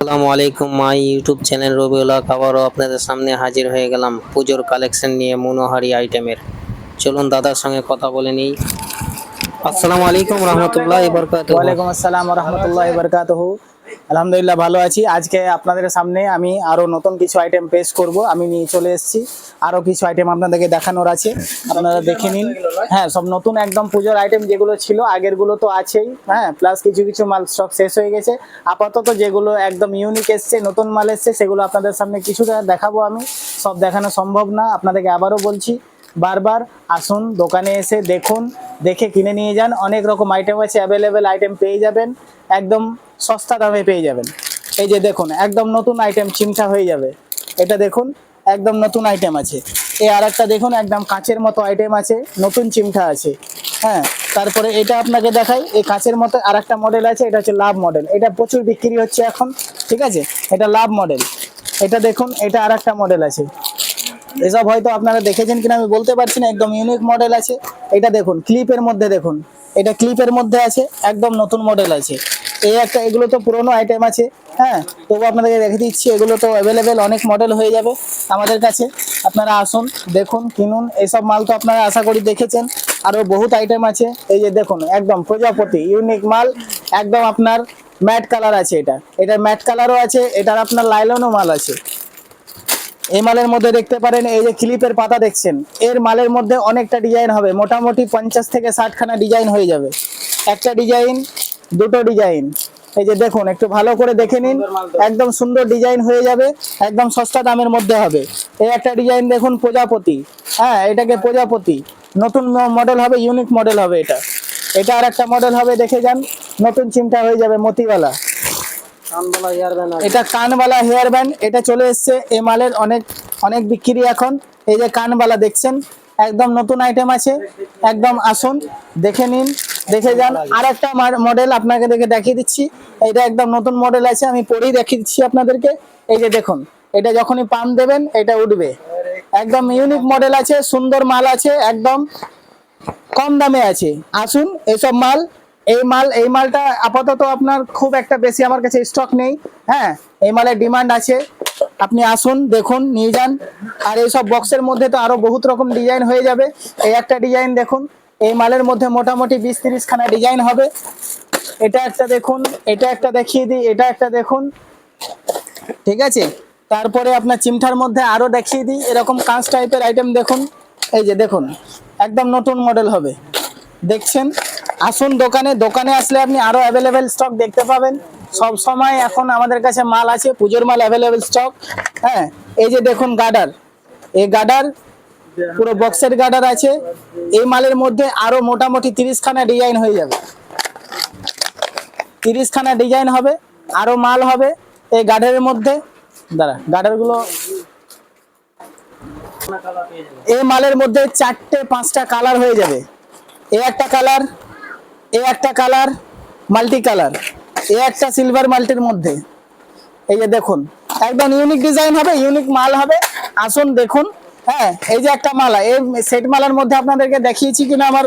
আসসালামু আলাইকুম, my YouTube channel Rabiul হক আবারও আপনাদের সামনে হাজির হয়ে গেলাম পুজোর কালেকশন নিয়ে মনোহারি আইটেমের। চলুন দাদার সঙ্গে কথা বলে নিই। আসসালামু আলাইকুম রহমতুল্লাহ বারাকাতুহু। ওয়ালাইকুম আসসালাম রহমতুল্লাহ বরকাতহু। আলহামদুলিল্লাহ ভালো আছি। আজকে আপনাদের সামনে আমি আরো নতুন কিছু আইটেম পেশ করব। আমি নিয়ে চলে এসেছি আরো কিছু আইটেম আপনাদেরকে দেখানোর আছে, আপনারা দেখে নিন। হ্যাঁ, সব নতুন একদম পুজোর আইটেম যেগুলো ছিল আগের গুলো তো আছেই, হ্যাঁ, প্লাস কিছু কিছু মাল স্টক শেষ হয়ে গেছে। আপাতত যেগুলো একদম ইউনিক এসছে, নতুন মাল এসছে, সেগুলো আপনাদের সামনে কিছুটা দেখাবো। আমি সব দেখানো সম্ভব না, আপনাদেরকে আবারও বলছি বারবার আসুন দোকানে এসে দেখুন, দেখে কিনে নিয়ে যান। অনেক রকম আইটেম আছে, অ্যাভেলেবেল আইটেম পেয়ে যাবেন, একদম সস্তা দামে পেয়ে যাবেন। এই যে দেখুন একদম নতুন আইটেম চিমটা হয়ে যাবে, এটা দেখুন একদম নতুন আইটেম আছে। এই আর একটা দেখুন একদম কাঁচের মতো আইটেম আছে, নতুন চিমটা আছে। হ্যাঁ, তারপরে এটা আপনাকে দেখাই, এই কাঁচের মতো আর একটা মডেল আছে, এটা হচ্ছে লাভ মডেল, এটা প্রচুর বিক্রি হচ্ছে এখন, ঠিক আছে, এটা লাভ মডেল। এটা দেখুন, এটা আর একটা মডেল আছে, এসব হয়তো আপনারা দেখেছেন কিনা আমি বলতে পারছি না, একদম ইউনিক মডেল আছে। এটা দেখুন ক্লিপের মধ্যে, দেখুন এটা ক্লিপের মধ্যে আছে, একদম নতুন মডেল আছে। এই একটা, এগুলো তো পুরোনো আইটেম আছে, হ্যাঁ, তবু আপনাদেরকে রেখে দিচ্ছি। এগুলো তো অ্যাভেলেবেল অনেক মডেল হয়ে যাবে আমাদের কাছে, আপনারা আসুন দেখুন কিনুন। এইসব মাল তো আপনারা আশা করি দেখেছেন, আরও বহুত আইটেম আছে। এই যে দেখুন একদম প্রজাপতি ইউনিক মাল, একদম আপনার ম্যাট কালার আছে, এটা ম্যাট কালারও আছে, এটার আপনার লাইলনও মাল আছে। এই মালের মধ্যে দেখতে পারেন, এই যে ক্লিপের পাতা দেখছেন, এর মালের মধ্যে অনেকটা ডিজাইন হবে, মোটামুটি 50 থেকে 60 খানা ডিজাইন হয়ে যাবে। একটা ডিজাইন, দুটো ডিজাইন, এই যে দেখুন একটু ভালো করে দেখে নিন, একদম সুন্দর ডিজাইন হয়ে যাবে, একদম সস্তা দামের মধ্যে হবে। এই একটা ডিজাইন দেখুন প্রজাপতি, হ্যাঁ, এটাকে প্রজাপতি নতুন মডেল হবে, ইউনিক মডেল হবে। এটা এটা আর একটা মডেল হবে, দেখে যান, নতুন চিমটা হয়ে যাবে মতিওয়ালা। এটা কানবালা হেয়ার ব্যান্ড, এটা চলে এসছে, এই মালের অনেক অনেক বিক্রি এখন। এই যে কানবালা দেখছেন, একদম নতুন আইটেম আছে, একদম আসুন দেখে নিন, দেখে যান। আর একটা মডেল আপনাকে দেখিয়ে দিচ্ছি, এটা একদম নতুন মডেল আছে, আমি পরেই দেখিয়ে দিচ্ছি আপনাদেরকে। এই যে দেখুন, এটা যখনই পাম্প দেবেন এটা উঠবে, একদম ইউনিক মডেল আছে, সুন্দর মাল আছে, একদম কম দামে আছে। আসুন এসব মাল, এই মালটা আপাতত আপনার খুব একটা বেশি আমার কাছে স্টক নেই, হ্যাঁ, এই মালের ডিমান্ড আছে, আপনি আসুন দেখুন নিয়ে যান। আর এইসব বক্সের মধ্যে তো আরো বহুত রকম ডিজাইন হয়ে যাবে। এই একটা ডিজাইন দেখুন, এই মালের মধ্যে মোটামুটি 20-30 খানা ডিজাইন হবে। এটা একটা দেখুন, এটা একটা দেখিয়ে দিই, এটা একটা দেখুন, ঠিক আছে। তারপরে আপনার চিমটার মধ্যে আরো দেখিয়ে দিই, এরকম কাঁচ টাইপের আইটেম দেখুন, এই যে দেখুন একদম নতুন মডেল হবে, দেখছেন। আসুন দোকানে, দোকানে আসলে আপনি আরো অ্যাভেলেবেল স্টক দেখতে পাবেন। সব সময় এখন আমাদের কাছে মাল আছে, পুজোর মাল অ্যাভেলেবেল স্টক। হ্যাঁ, এই যে দেখুন গার্ডার, এই গার্ডার পুরো বক্সের গার্ডার আছে। এই মালের মধ্যে আরো মোটামুটি 30 খানা ডিজাইন হয়ে যাবে, 30 খানা ডিজাইন হবে, আরো মাল হবে এই গার্ডারের মধ্যে। দাঁড়া, গার্ডার গুলো, এই মালের মধ্যে 4-5টা কালার হয়ে যাবে। এই একটা কালার, এই একটা কালার, মাল্টি কালার, এই একটা সিলভার মাল্টির মধ্যে। এই যে দেখুন একদম ইউনিক ডিজাইন হবে, ইউনিক মাল হবে, আসুন দেখুন। হ্যাঁ, এই যে একটা মালা, এই সেট মালার মধ্যে আপনাদেরকে দেখিয়েছি কিনা আমার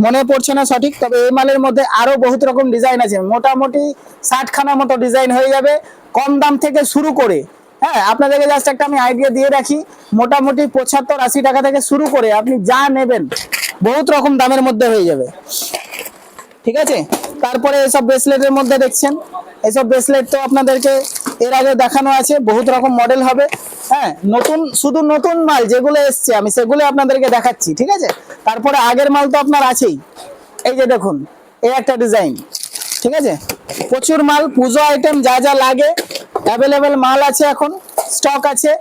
মনে পড়ছে না সঠিক, তবে এই মালের মধ্যে আরো বহুত রকম ডিজাইন আছে, মোটামুটি 60 খানা মতো ডিজাইন হয়ে যাবে, কম দাম থেকে শুরু করে। হ্যাঁ, আপনাদেরকে জাস্ট একটা আমি আইডিয়া দিয়ে রাখি, মোটামুটি 75-80 টাকা থেকে শুরু করে আপনি যা নেবেন বহুত রকম দামের মধ্যে হয়ে যাবে, ঠিক আছে। তারপরে এসব ব্রেসলেটের মধ্যে দেখছেন, এসব ব্রেসলেট তো আপনাদেরকে এর আগে দেখানো আছে, বহুত রকম মডেল হবে। হ্যাঁ, নতুন, শুধু নতুন মাল যেগুলো এসছে আমি সেগুলো আপনাদেরকে দেখাচ্ছি, ঠিক আছে। তারপরে আগের মাল তো আপনার আছেই। এই যে দেখুন, এই একটা ডিজাইন, ঠিক আছে, প্রচুর মাল, পুজো আইটেম যা যা লাগে অ্যাভেলেবেল মাল আছে, এখন স্টক আছে,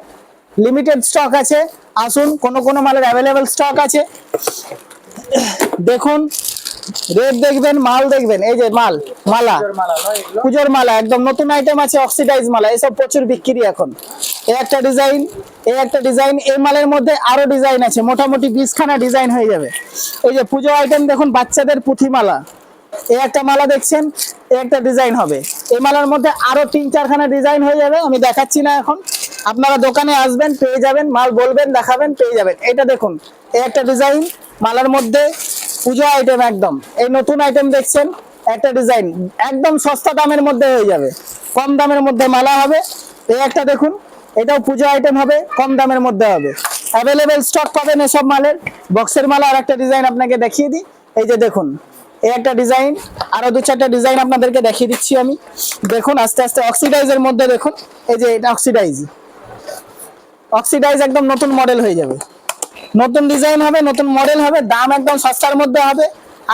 লিমিটেড স্টক আছে। আসুন, কোনো কোনো মালের অ্যাভেলেবেল স্টক আছে, দেখুন, রেট দেখবেন, মাল দেখবেন। এই যে মাল, মালা, পুজোর মালা, একদম নতুন আইটেম আছে, অক্সিডাইজ মালা, এসব প্রচুর বিক্রি এখন। এই একটা ডিজাইন, এই একটা ডিজাইন, এই মালের মধ্যে আরো ডিজাইন আছে, মোটামুটি 20 খানা ডিজাইন হয়ে যাবে। এই যে পুজো আইটেম দেখুন, বাচ্চাদের পুঁথি মালা, এই একটা মালা দেখছেন, এই একটা ডিজাইন হবে। এই মালার মধ্যে আরো 3-4 খানা ডিজাইন হয়ে যাবে, আমি দেখাচ্ছি না এখন, আপনারা দোকানে আসবেন পেয়ে যাবেন, মাল বলবেন দেখাবেন পেয়ে যাবেন। এটা দেখুন, এই একটা ডিজাইন মালার মধ্যে, পুজো আইটেম একদম, এই নতুন আইটেম দেখছেন, একটা ডিজাইন একদম সস্তা দামের মধ্যে হয়ে যাবে। কম দামের মধ্যে মালা হবে। এই একটা দেখুন, এটাও পুজো আইটেম হবে, কম দামের মধ্যে হবে। অ্যাভেলেবেল স্টক পাবেন এসব মালের। বক্সের মালা আর একটা ডিজাইন আপনাকে দেখিয়ে দিই। এই যে দেখুন, এই একটা ডিজাইন, আরো 2-4টা ডিজাইন আপনাদেরকে দেখিয়ে দিচ্ছি আমি। দেখুন আস্তে আস্তে অক্সিডাইজের মধ্যে দেখুন, এই যে এটা অক্সিডাইজ একদম নতুন মডেল হয়ে যাবে, নতুন ডিজাইন হবে, নতুন মডেল হবে, দাম একদম সস্তার মধ্যে হবে।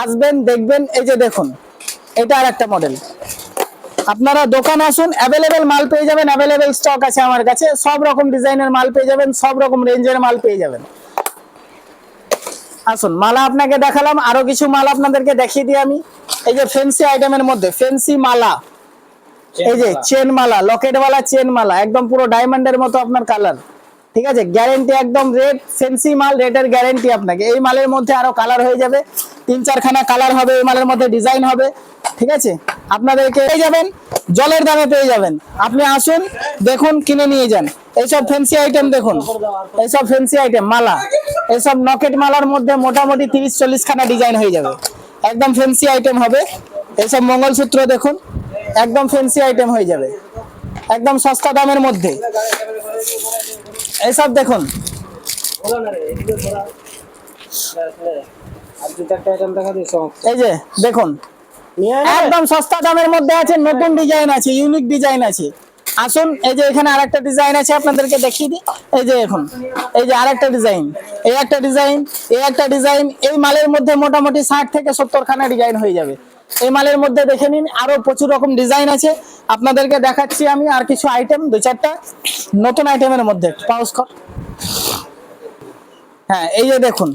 আসবেন দেখবেন। এই যে দেখুন, এটা আর একটা মডেল। আপনারা দোকান আসুন, অ্যাভেলেবেল মাল পেয়ে যাবেন, অ্যাভেলেবেল স্টক আছে আমার কাছে, সব রকম ডিজাইনের মাল পেয়ে যাবেন, সব রকম রেঞ্জের মাল পেয়ে যাবেন। আসুন, মালা আপনাকে দেখালাম, আরো কিছু মাল আপনাদেরকে দেখিয়ে দিই আমি। এই যে ফ্যান্সি আইটেমের মধ্যে ফ্যান্সি মালা, এই যে চেন মালা, লকেট ওয়ালা চেন মালা, একদম পুরো ডায়মন্ডের মতো আপনার কালার, ঠিক আছে, গ্যারেন্টি একদম রেড, ফ্যান্সি মাল, রেটের গ্যারেন্টি আপনাকে। এই মালের মধ্যে আরো কালার হয়ে যাবে, 3-4খানা কালার হবে, এই মালের মধ্যে ডিজাইন হবে, ঠিক আছে। আপনাদেরকে পেয়ে যাবেন, জলের দামে পেয়ে যাবেন। আপনি আসুন, দেখুন, কিনে নিয়ে যান। এইসব ফ্যান্সি আইটেম দেখুন, এইসব ফ্যান্সি আইটেম মালা, এইসব নকেট মালার মধ্যে মোটামুটি 30-40খানা ডিজাইন হয়ে যাবে, একদম ফ্যান্সি আইটেম হবে। এইসব মঙ্গলসূত্র দেখুন, একদম ফ্যান্সি আইটেম হয়ে যাবে, একদম সস্তা দামের মধ্যে। এইসব দেখুন, এই যে দেখুন, একদম সস্তা দামের মধ্যে আছে, নতুন ডিজাইন আছে, ইউনিক ডিজাইন আছে। আসুন, এই যে এখানে আরেকটা ডিজাইন আছে, আপনাদেরকে দেখিয়ে দিই। এই যে এখন, এই যে আরেকটা ডিজাইন, এই একটা ডিজাইন, এই একটা ডিজাইন। এই মালের মধ্যে মোটামুটি 60-70খানা ডিজাইন হয়ে যাবে। এই মালের মধ্যে দেখে নিন, আরো প্রচুর রকম ডিজাইন আছে, আপনাদেরকে দেখাচ্ছি আমি আর কিছু আইটেম, 2-4টা নতুন আইটেমের মধ্যে। পাউজ কর। হ্যাঁ, এই যে দেখুন,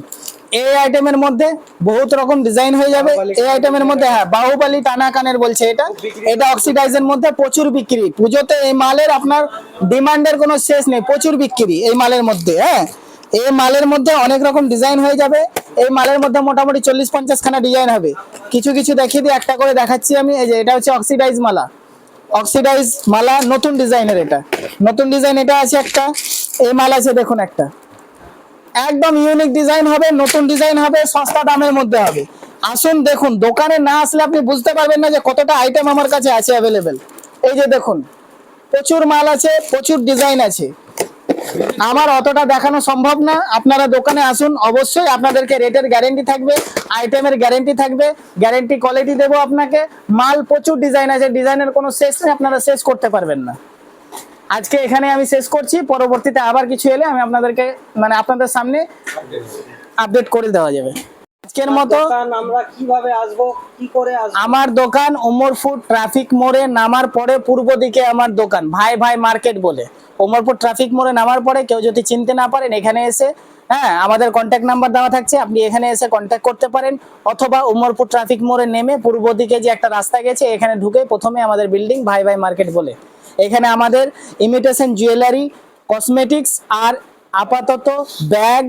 এই আইটেমের মধ্যে বহুত রকম ডিজাইন হয়ে যাবে। এই আইটেমের মধ্যে, হ্যাঁ, বাহুবলী টানা কানের বলছে এটা, এটা অক্সিডাইজের মধ্যে প্রচুর বিক্রি। পুজোতে এই মালের আপনার ডিমান্ডের কোনো শেষ নেই, প্রচুর বিক্রি এই মালের মধ্যে। হ্যাঁ, এই মালের মধ্যে অনেক রকম ডিজাইন হয়ে যাবে। এই মালের মধ্যে মোটামুটি 40-50খানা ডিজাইন হবে। কিছু কিছু দেখিয়ে দিই, একটা করে দেখাচ্ছি আমি। এই যে এটা হচ্ছে অক্সিডাইজ মালা, অক্সিডাইজ মালা, নতুন ডিজাইনের, এটা নতুন ডিজাইন। এটা আছে একটা, এই মাল আছে দেখুন একটা, একদম ইউনিক ডিজাইন হবে, নতুন ডিজাইন হবে, সস্তা দামের মধ্যে হবে। আসুন দেখুন, দোকানে না আসলে আপনি বুঝতে পারবেন না যে কতটা আইটেম আমার কাছে আছে অ্যাভেলেবেল। এই যে দেখুন, প্রচুর মাল আছে, প্রচুর ডিজাইন আছে, আমার অতটা দেখানো সম্ভব না। আপনারা দোকানে আসুন, অবশ্যই আপনাদেরকে রেটের গ্যারেন্টি থাকবে, আইটেমের গ্যারেন্টি থাকবে, গ্যারেন্টি কোয়ালিটি দেবো আপনাকে। মাল প্রচুর ডিজাইন আছে, ডিজাইনের কোনো শেষ নেই, আপনারা শেষ করতে পারবেন না। আজকে এখানে আমি শেষ করছি, পরবর্তীতে আবার কিছু এলে আমি আপনাদেরকে মানে আপনাদের সামনে আপডেট করে দেওয়া যাবে। আজকের মতো আমরা কিভাবে আসবো, কি করে আসবো? আমার দোকান উমরপুর ট্রাফিক মোড়ে নামার পরে পূর্ব দিকে আমার দোকান, ভাই ভাই মার্কেট বলে। উমরপুর ট্রাফিক মোড়ে নামার পরে কেউ যদি চিনতে না পারেন, এখানে এসে, হ্যাঁ, আমাদের কন্ট্যাক্ট নাম্বার দেওয়া থাকছে, আপনি এখানে এসে কন্ট্যাক্ট করতে পারেন। অথবা উমরপুর ট্রাফিক মোড়ে নেমে পূর্ব দিকে যে একটা রাস্তা গেছে, এখানে ঢুকে প্রথমে আমাদের বিল্ডিং ভাই ভাই মার্কেট বলে। এখানে আমাদের ইমিটেশন জুয়েলারি, কসমেটিক্স আর আপাতত ব্যাগ,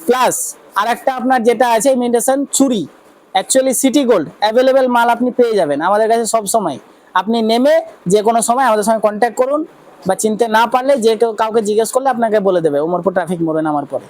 প্লাস আর একটা আপনার যেটা আছে ইমিটেশন চুড়ি, অ্যাকচুয়ালি সিটি গোল্ড, অ্যাভেলেবেল মাল আপনি পেয়ে যাবেন আমাদের কাছে সব সময়। আপনি নেমে যে কোনো সময় আমাদের সঙ্গে কন্ট্যাক্ট করুন, বা চিনতে না পারলে যে কেউ কাউকে জিজ্ঞেস করলে আপনাকে বলে দেবে উমরপুর ট্রাফিক মোড়ে নামার পরে।